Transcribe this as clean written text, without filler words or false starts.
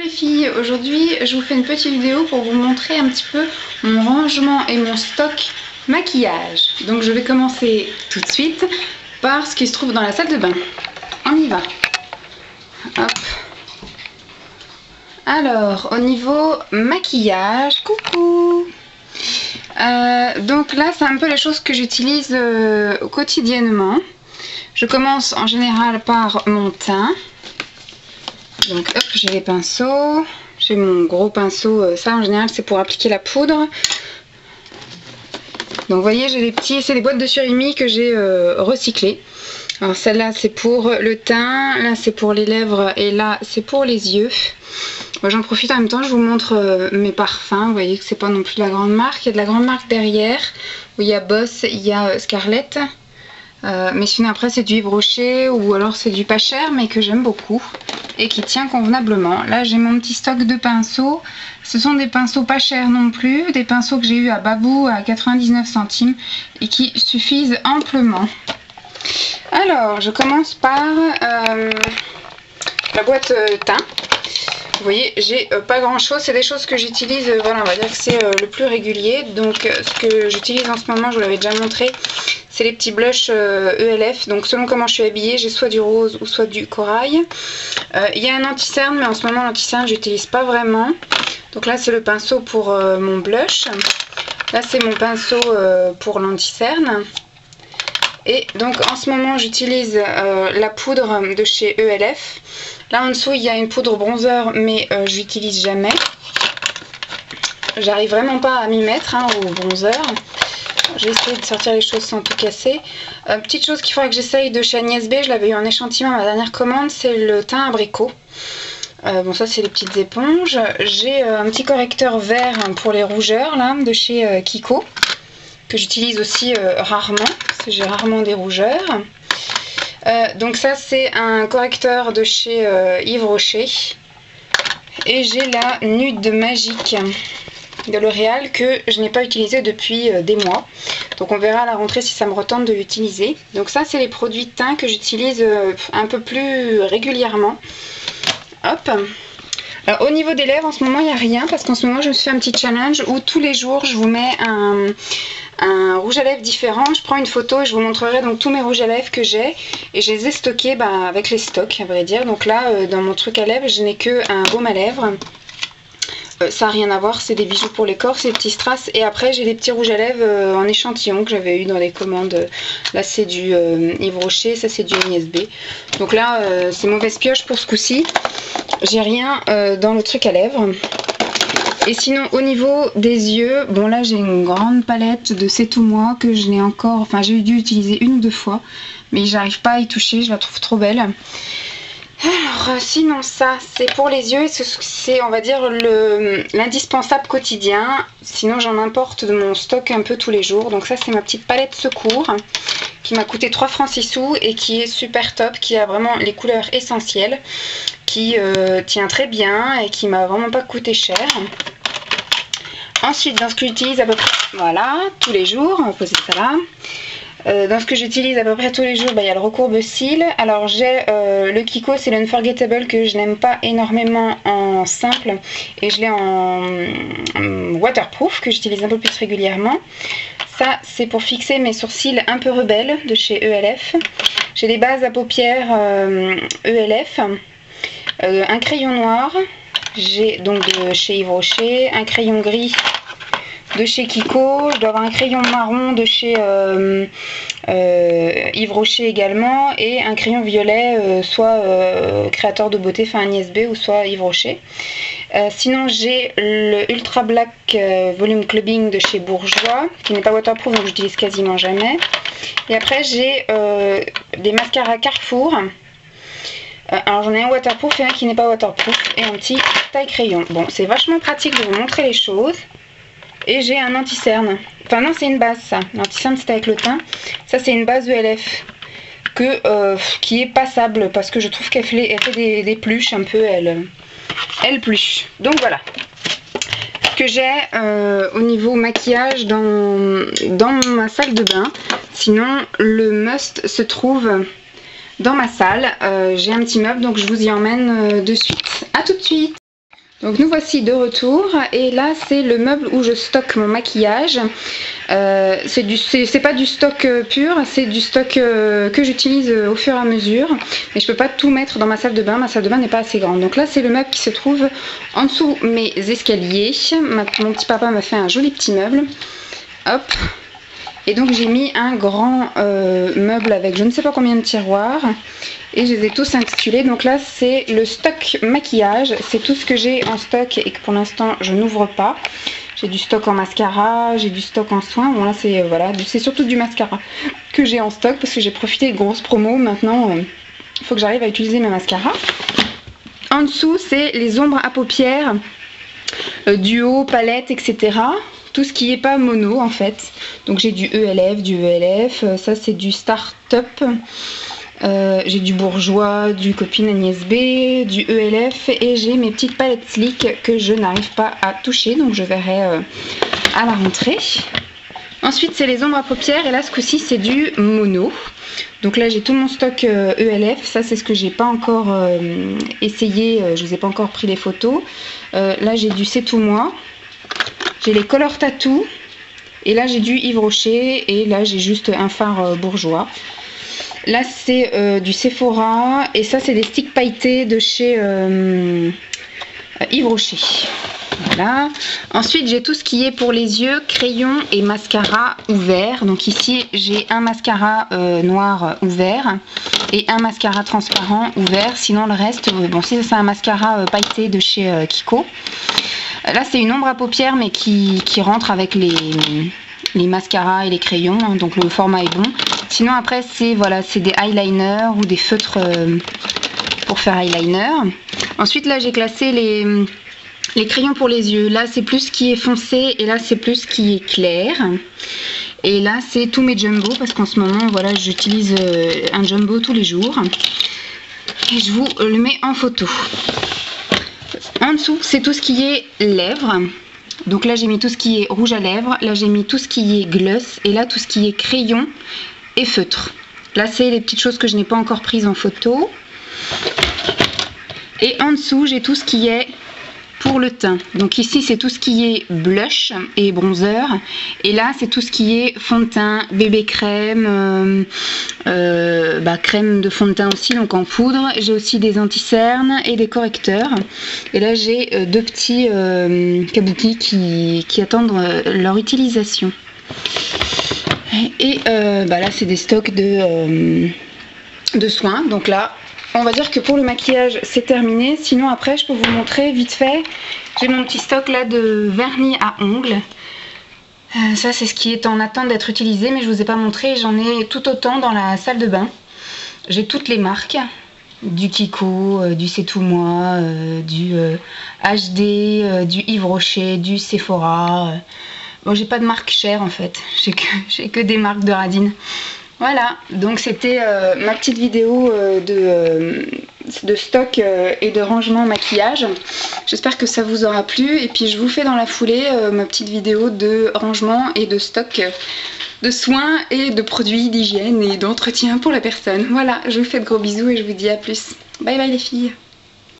les filles, aujourd'hui je vous fais une petite vidéo pour vous montrer un petit peu mon rangement et mon stock maquillage. Donc je vais commencer tout de suite par ce qui se trouve dans la salle de bain. On y va. Hop. Alors au niveau maquillage, coucou. Donc là c'est un peu les choses que j'utilise quotidiennement. Je commence en général par mon teint. Donc hop, j'ai les pinceaux, j'ai mon gros pinceau, ça en général c'est pour appliquer la poudre. Donc vous voyez, j'ai les petits, c'est des boîtes de surimi que j'ai recyclées. Alors celle-là c'est pour le teint, là c'est pour les lèvres et là c'est pour les yeux. J'en profite en même temps, je vous montre mes parfums. Vous voyez que c'est pas non plus de la grande marque, il y a de la grande marque derrière où il y a Boss, il y a Scarlett. Mais sinon après c'est du Yves Rocher ou alors c'est du pas cher mais que j'aime beaucoup et qui tient convenablement. Là j'ai mon petit stock de pinceaux, ce sont des pinceaux pas chers non plus, des pinceaux que j'ai eu à Babou à 99 centimes et qui suffisent amplement. Alors je commence par la boîte teint. Vous voyez, j'ai pas grand chose, c'est des choses que j'utilise, voilà, on va dire que c'est le plus régulier. Donc ce que j'utilise en ce moment, je vous l'avais déjà montré, c'est les petits blushs ELF. Donc selon comment je suis habillée, j'ai soit du rose ou soit du corail. Il y a un anti-cerne, mais en ce moment l'anti-cerne j'utilise pas vraiment. Donc là c'est le pinceau pour mon blush. Là c'est mon pinceau pour l'anti-cerne. Et donc en ce moment j'utilise la poudre de chez ELF. Là en dessous il y a une poudre bronzer mais je l'utilise jamais. J'arrive vraiment pas à m'y mettre au bronzer. J'ai essayé de sortir les choses sans tout casser. Petite chose qu'il faudrait que j'essaye de chez Agnès B, je l'avais eu en échantillon à ma dernière commande, c'est le teint abricot. Bon ça c'est les petites éponges. J'ai un petit correcteur vert pour les rougeurs là de chez Kiko, que j'utilise aussi rarement, parce que j'ai rarement des rougeurs. Donc ça c'est un correcteur de chez Yves Rocher. Et j'ai la Nude Magique de L'Oréal que je n'ai pas utilisé depuis des mois. Donc on verra à la rentrée si ça me retente de l'utiliser. Donc ça c'est les produits de teint que j'utilise un peu plus régulièrement. Hop. Alors, au niveau des lèvres en ce moment il n'y a rien, parce qu'en ce moment je me suis fait un petit challenge où tous les jours je vous mets un rouge à lèvres différent. Je prends une photo et je vous montrerai donc tous mes rouges à lèvres que j'ai, et je les ai stockés avec les stocks à vrai dire. Donc là dans mon truc à lèvres je n'ai que un baume à lèvres. Ça n'a rien à voir, c'est des bijoux pour les corps, c'est des petits strass. Et après j'ai des petits rouges à lèvres en échantillon que j'avais eu dans les commandes. Là c'est du Yves Rocher, ça c'est du Agnès B. Donc là c'est mauvaise pioche pour ce coup-ci. J'ai rien dans le truc à lèvres. Et sinon au niveau des yeux, bon là j'ai une grande palette de C'est tout moi que je n'ai encore, enfin j'ai dû utiliser une ou deux fois, mais j'arrive pas à y toucher, je la trouve trop belle. Alors sinon ça c'est pour les yeux, c'est on va dire l'indispensable quotidien. Sinon j'en importe de mon stock un peu tous les jours. Donc ça c'est ma petite palette secours qui m'a coûté 3 francs 6 sous et qui est super top, qui a vraiment les couleurs essentielles, qui tient très bien et qui m'a vraiment pas coûté cher. Ensuite dans ce que j'utilise à peu près, voilà, tous les jours, on va poser ça là. Dans ce que j'utilise à peu près tous les jours, il y a le recourbe-cils. Alors j'ai le Kiko, c'est l'Unforgettable que je n'aime pas énormément en simple. Et je l'ai en waterproof que j'utilise un peu plus régulièrement. Ça c'est pour fixer mes sourcils un peu rebelles de chez ELF. J'ai des bases à paupières ELF. Un crayon noir, j'ai donc de chez Yves Rocher. Un crayon gris de chez Kiko, je dois avoir un crayon marron de chez Yves Rocher également, et un crayon violet soit Créateur de Beauté, enfin Agnès B, ou soit Yves Rocher. Sinon j'ai le Ultra Black Volume Clubbing de chez Bourjois, qui n'est pas waterproof donc j'utilise quasiment jamais. Et après j'ai des mascaras Carrefour. Alors j'en ai un waterproof et un qui n'est pas waterproof, et un petit taille crayon. Bon, c'est vachement pratique de vous montrer les choses. Et j'ai un anti-cerne. Enfin non, c'est une base ça. L'anti-cerne c'était avec le teint. Ça c'est une base ELF qui est passable, parce que je trouve qu'elle fait des pluches un peu, elle pluche. Donc voilà ce que j'ai au niveau maquillage dans ma salle de bain. Sinon le must se trouve dans ma salle. J'ai un petit meuble donc je vous y emmène de suite. A tout de suite. Donc nous voici de retour et là c'est le meuble où je stocke mon maquillage. C'est pas du stock pur, c'est du stock que j'utilise au fur et à mesure. Mais je peux pas tout mettre dans ma salle de bain n'est pas assez grande. Donc là c'est le meuble qui se trouve en dessous mes escaliers. Mon petit papa m'a fait un joli petit meuble. Hop. Et donc j'ai mis un grand meuble avec je ne sais pas combien de tiroirs. Et je les ai tous intitulés. Donc là c'est le stock maquillage. C'est tout ce que j'ai en stock et que pour l'instant je n'ouvre pas. J'ai du stock en mascara, j'ai du stock en soins. Bon là c'est voilà, c'est surtout du mascara que j'ai en stock parce que j'ai profité de grosses promos. Maintenant il faut que j'arrive à utiliser mes mascaras. En dessous c'est les ombres à paupières, duo, palette, etc. Tout ce qui n'est pas mono en fait. Donc j'ai du ELF, ça c'est du Start-up. J'ai du Bourjois, du Copine Agnès B, du ELF et j'ai mes petites palettes Slick que je n'arrive pas à toucher, donc je verrai à la rentrée. Ensuite c'est les ombres à paupières et là ce coup-ci c'est du mono. Donc là j'ai tout mon stock ELF, ça c'est ce que j'ai pas encore essayé, je vous ai pas encore pris les photos. Là j'ai du C'est tout moi, j'ai les Color Tattoo et là j'ai du Yves Rocher et là j'ai juste un fard Bourjois. Là c'est du Sephora et ça c'est des sticks pailletés de chez Yves Rocher. Voilà. Ensuite j'ai tout ce qui est pour les yeux, crayon et mascara ouvert. Donc ici j'ai un mascara noir ouvert et un mascara transparent ouvert. Sinon le reste, bon c'est un mascara pailleté de chez Kiko. Là c'est une ombre à paupières mais qui rentre avec les mascaras et les crayons, hein, donc le format est bon. Sinon après c'est voilà, c'est des eyeliners ou des feutres pour faire eyeliner. Ensuite là j'ai classé les crayons pour les yeux. Là c'est plus ce qui est foncé et là c'est plus ce qui est clair. Et là c'est tous mes jumbo parce qu'en ce moment voilà j'utilise un jumbo tous les jours. Et je vous le mets en photo. En dessous c'est tout ce qui est lèvres. Donc là j'ai mis tout ce qui est rouge à lèvres, là j'ai mis tout ce qui est gloss et là tout ce qui est crayon et feutre. Là c'est les petites choses que je n'ai pas encore prises en photo. Et en dessous j'ai tout ce qui est pour le teint. Donc ici c'est tout ce qui est blush et bronzer et là c'est tout ce qui est fond de teint, bébé crème, crème de fond de teint aussi donc en poudre. J'ai aussi des anti-cernes et des correcteurs et là j'ai deux petits kabuki qui attendent leur utilisation. Et là c'est des stocks de soins. Donc là on va dire que pour le maquillage c'est terminé. Sinon après je peux vous montrer vite fait. J'ai mon petit stock là de vernis à ongles. Ça c'est ce qui est en attente d'être utilisé mais je vous ai pas montré. J'en ai tout autant dans la salle de bain. J'ai toutes les marques. Du Kiko, du C'est tout moi, du HD, du Yves Rocher, du Sephora. Bon j'ai pas de marque chère en fait. J'ai que des marques de radine. Voilà, donc c'était ma petite vidéo de stock et de rangement maquillage. J'espère que ça vous aura plu et puis je vous fais dans la foulée ma petite vidéo de rangement et de stock de soins et de produits d'hygiène et d'entretien pour la personne. Voilà, je vous fais de gros bisous et je vous dis à plus. Bye bye les filles.